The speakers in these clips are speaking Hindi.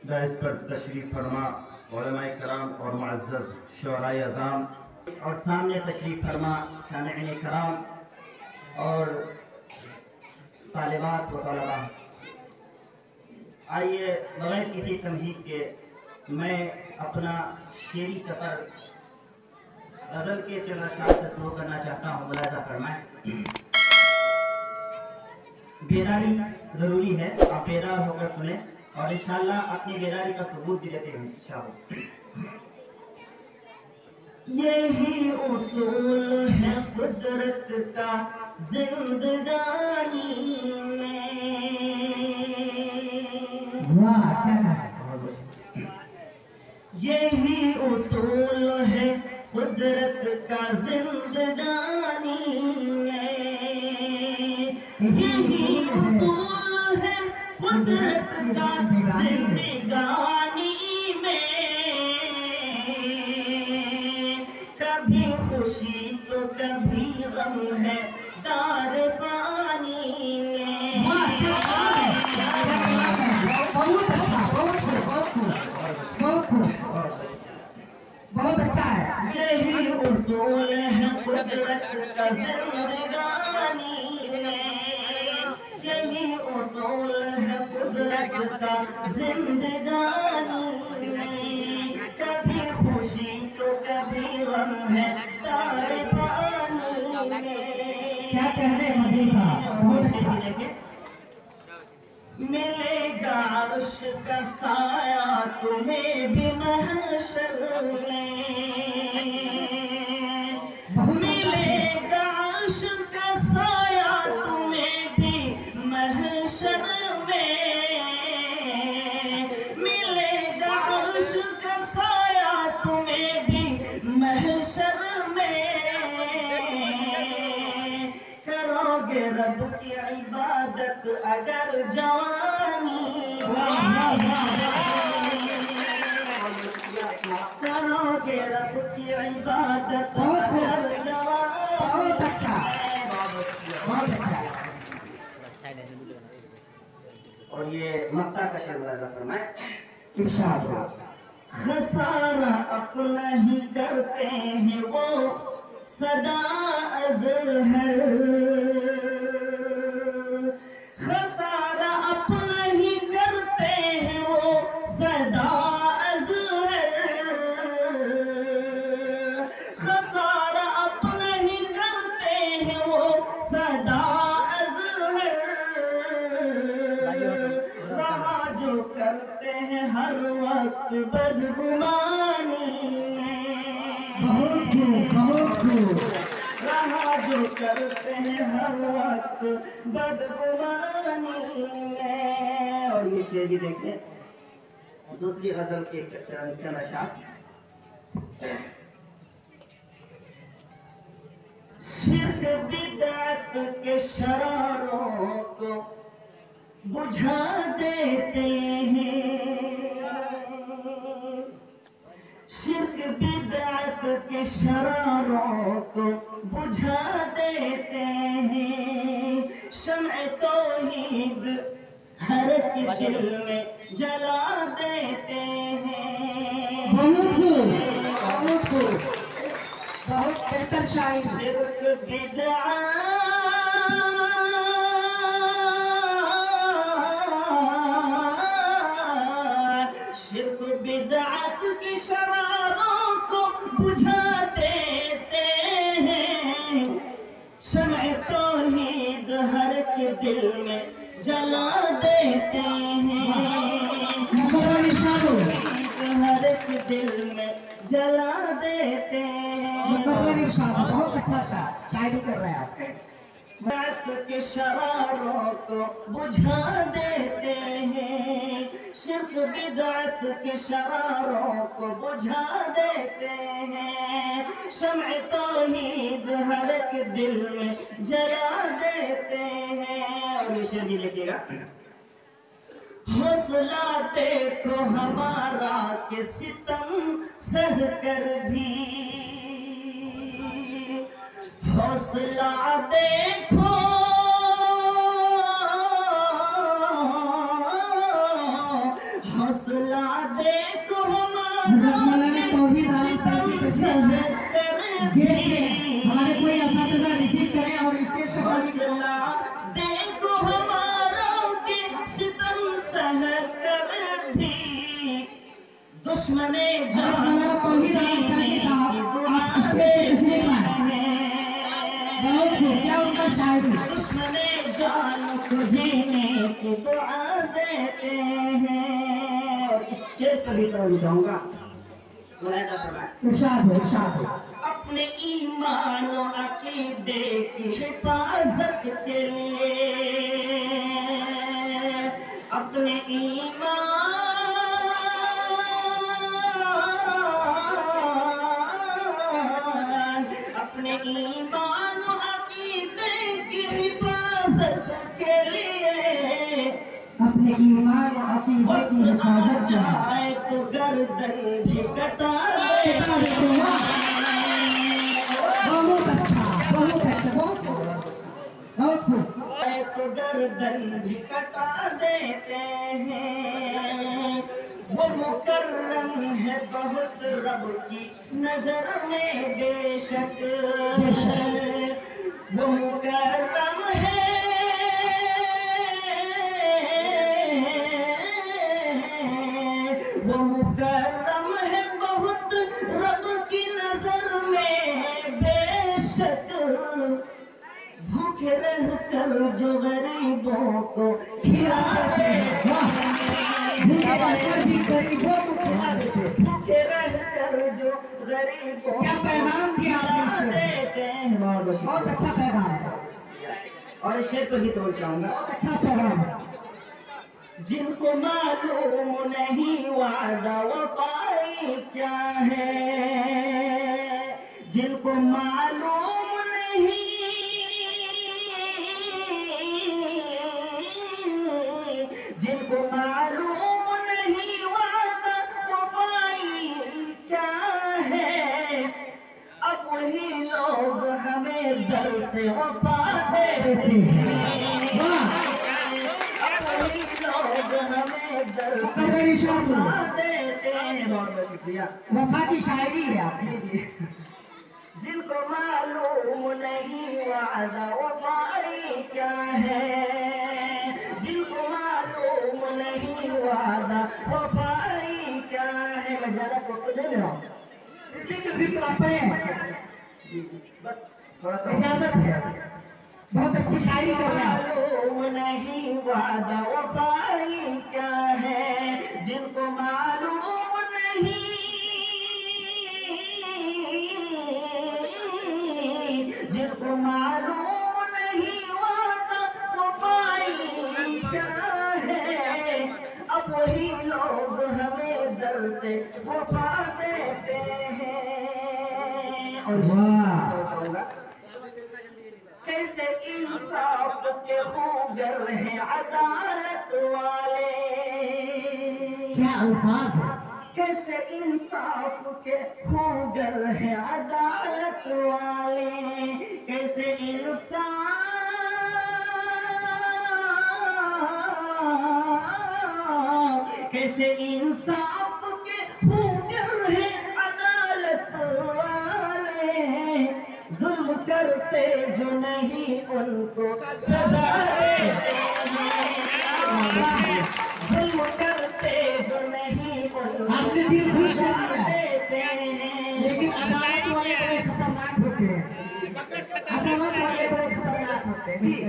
दाइस पर तशरीफ़ फरमा उलमाए कराम और मुअज़्ज़ज़ शुअराए अज़ाम और सामने तशरीफ़ फरमा सामिईन कराम और तालिबात व तलबा। आइए बगैर किसी तमहीद के मैं अपना शेरी सफ़र गज़ल के चंद अशआर से शुरू करना चाहता हूँ। मुलाज़ा फरमाएं। बेदारी ज़रूरी है, आप बेदार होकर सुने और इंशाअल्लाह अपनी बेदारी का सबूत भी देते हैं इंशाअल्लाह। यही उसूल है कुदरत का जिंदगानी में। यही उसूल है कुदरत का जिंदगानी में। यही उसूल है कुदरत का जिंदगानी में। कभी खुशी तो कभी गम है दार फानी में। बहुत अच्छा है। यही उसूल है कुदरत का जिंदगानी में। यही उसूल है कुदरत का जिंदगानी में। कभी खुशी तो कभी गम है तारे पानी में। क्या कह रहे हैं बहुत अच्छा। मिलेगा अर्श का साया तुम्हें भी महशर में। मिलेगा अर्श का साया तुम्हें भी महशर में। मिलेगा अर्श का साया तुम्हें भी महशर में। करोगे रब की इबादत अगर जवानी करोगे रब की इबादत अगर जवानी। बहुत अच्छा, बहुत अच्छा। और ये मक्ता का शेर मुलाज़ा फरमाएं। इंशाअल्लाह। खसारा अपना ही करते हैं वो सदा अज़हर। खसारा अपना ही करते हैं वो सदा अज़हर। खसारा अपना ही करते हैं वो सदा अज़हर। रहा जो करते हैं हर वक्त बदगुमानी रहा जो करते हैं हर वक्त बदगुमानी में। और ये शेर भी देखिए दूसरी गजल के चंद अशआर। शिर्क बिदअत के शरारों को बुझा देते हैं। शिर्क बिदअत के शरारों को बुझा देते हैं। शम्अ तौहीद हर एक दिल में जला देते हैं। बहुत बेहतर शायरी। शिर्क बिदअत बिदअत की शरारों को बुझा देते हैं। शम्अ तौहीद हर के दिल में जला देते हैं। हर के दिल में जला देते हैं। बहुत अच्छा शायरी कर रहे हैं आप। के शरारों को बुझा देते हैं। शिर्क बिदअत के शरारों को बुझा देते हैं। शम्अ तौहीद हर एक दिल में जला देते हैं। और ये शेर भी लिखिएगा। हौसला देखो हमारा के सितम सह कर भी। हौसला देखो हौसला देखो मौलाना तौहीद आलम साहब की तशरीफ हमारे कोई असातिज़ा रिसीव करें और स्टेज पर हौसला देखो हमारा के सितम सह कर भी दुश्मने मौलाना तौहीद आलम साहब आप स्टेज पर तशरीफ लाएं। बहुत खूब, क्या उनका शायरी दुश्मने जान को जीने की दुआ देते हैं। और इस शेर पर भी कहना चाहूंगा, इरशाद हो। अपने ईमान और अकीदे की हिफाजत के लिए, अपने ईमान और अकीदे की हिफाजत के लिए, अपने ईमान और अकीदे की हिफाजत जाए तो गर्दन भी कटा बहुत अच्छा, बहुत खूब। तो गर्दन भी कटा देते हैं। वो मुकर्रम है बहुत रब की नजर में बेशक, वो मुकर्रम है बहुत रब की नजर में बेशक। भूखे रह कर जो गरीबों को खिलाते, भूखे रहकर भी गरीबों को खिला देते। भूखे रह कर जो गरीबों क्या पैगाम दिया आपने देते हैं। बहुत अच्छा पैगाम है। और इस शेर को भी तोड़ चाहूंगा, बहुत अच्छा पैगाम है। जिनको मालूम नहीं वादा वफाई क्या है, जिनको मालूम नहीं, जिनको मालूम नहीं वादा वफाई क्या है, अब वही लोग हमें दर से वफा देते हैं। वफा की शायरी है आपकी। जिनको मालूम नहीं वादा वफाई क्या है, जिनको मालूम नहीं वादा वफाई क्या है। मैं ज्यादा फोटो दे रहा हूँ, बस थोड़ा सा इजाजत है। बहुत अच्छी शायरी कर रहे हैं। मालूम नहीं वादा वफाई क्या है, जिनको मालूम नहीं, जिनको मालूम नहीं वादा वफाई क्या है, अब वही लोग हमें दर से वफा देते हैं। और कैसे इंसाफ के खूगर हैं अदालत वाले, क्या अल्फाज है। कैसे इंसाफ के खूगर हैं अदालत वाले, कैसे इंसाफ के खूगर हैं अदालत वाले, जुल्म करते जो नहीं उनको सजा देते हैं, जुल्म करते जो नहीं उनको आपने दिल खुश कर दिया, देते हैं। लेकिन अदालत वाले बड़े खतरनाक होते हैं। अदालत वाले बड़े खतरनाक होते हैं।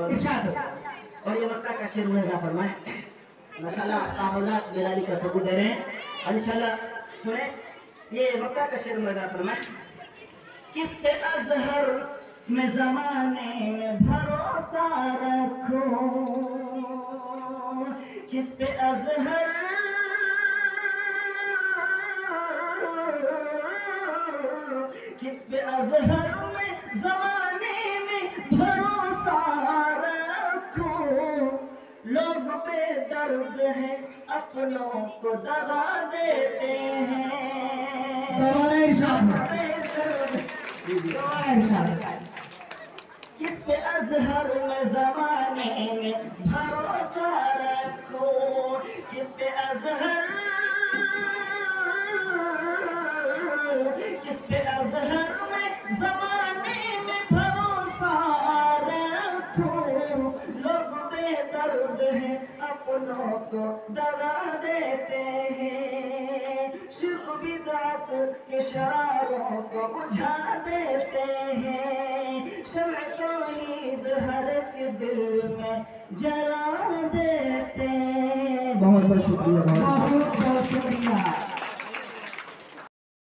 इरशाद हो। और ये मक्का का शेर में फरमाए, माशाल्लाह कागजात बिलाली का सबूत दे रहे हैं। इंशाल्लाह सुने, ये मक्का का शेर में फरमाए, किस पे अजहर में जमाने में भरोसा रखो, किस पे अजहर, किस पे अजहर में जमाने में भरोसा रखो, लोग बेदर्द हैं अपनों को दगा देते हैं। किस पे अजहर में जमाने में भरोसा रखो, किस पे अजहर को दगा देते हैं, शिर्क बिदअत के शरारों को बुझा देते हैं, शम्अ तौहीद हर एक दिल में जला देते हैं। बहुत बहुत शुक्रिया।